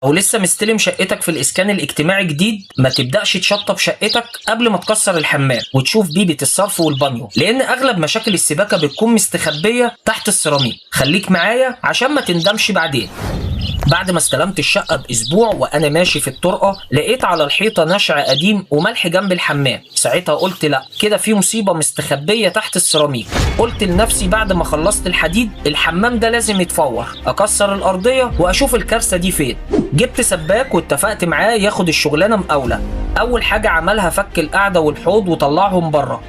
او لسه مستلم شقتك في الاسكان الاجتماعي جديد، ما تبداش تشطب شقتك قبل ما تكسر الحمام وتشوف بيبة الصرف والبانيو، لان اغلب مشاكل السباكه بتكون مستخبيه تحت السيراميك. خليك معايا عشان ما تندمش بعدين. بعد ما استلمت الشقة بأسبوع وأنا ماشي في الطرقة، لقيت على الحيطة نشع قديم وملح جنب الحمام. ساعتها قلت لأ، كده في مصيبة مستخبية تحت السيراميك. قلت لنفسي بعد ما خلصت الحديد، الحمام ده لازم يتفور، أكسر الأرضية وأشوف الكارثة دي فين. جبت سباك واتفقت معاه ياخد الشغلانة مقاولة. أول حاجة عملها فك القعدة والحوض وطلعهم بره.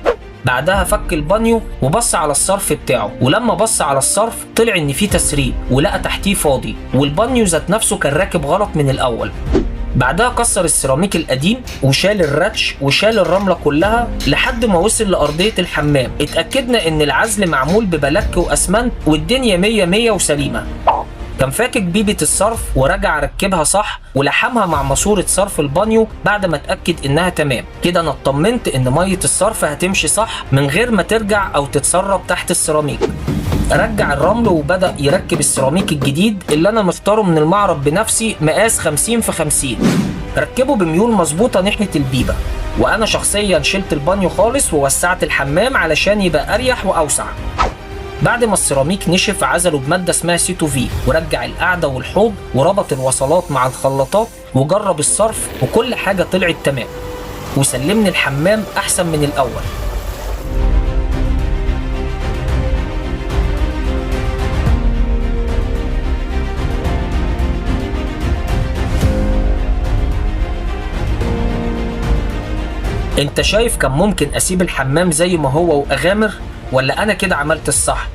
بعدها فك البانيو وبص على الصرف بتاعه، ولما بص على الصرف طلع ان فيه تسريب ولقى تحتيه فاضي، والبانيو ذات نفسه كان راكب غلط من الاول. بعدها كسر السيراميك القديم وشال الراتش وشال الرملة كلها لحد ما وصل لأرضية الحمام. اتأكدنا ان العزل معمول ببلك واسمنت والدنيا 100 وسليمة. كان فاكك بيبة الصرف ورجع ركبها صح ولحمها مع ماسورة صرف البانيو بعد ما اتأكد انها تمام. كده انا اطمنت ان مية الصرف هتمشي صح من غير ما ترجع او تتسرب تحت السيراميك. رجع الرمل وبدأ يركب السيراميك الجديد اللي انا مختاره من المعرض بنفسي، مقاس 50 في 50. ركبه بميول مظبوطة ناحية البيبة، وانا شخصيا شلت البانيو خالص ووسعت الحمام علشان يبقى اريح واوسع. بعد ما السيراميك نشف عزله بمادة اسمها سيتوفي، ورجع القعدة والحوض وربط الوصلات مع الخلاطات وجرب الصرف وكل حاجة طلعت تمام، وسلمني الحمام أحسن من الأول. انت شايف كان ممكن أسيب الحمام زي ما هو وأغامر، ولا أنا كده عملت الصح؟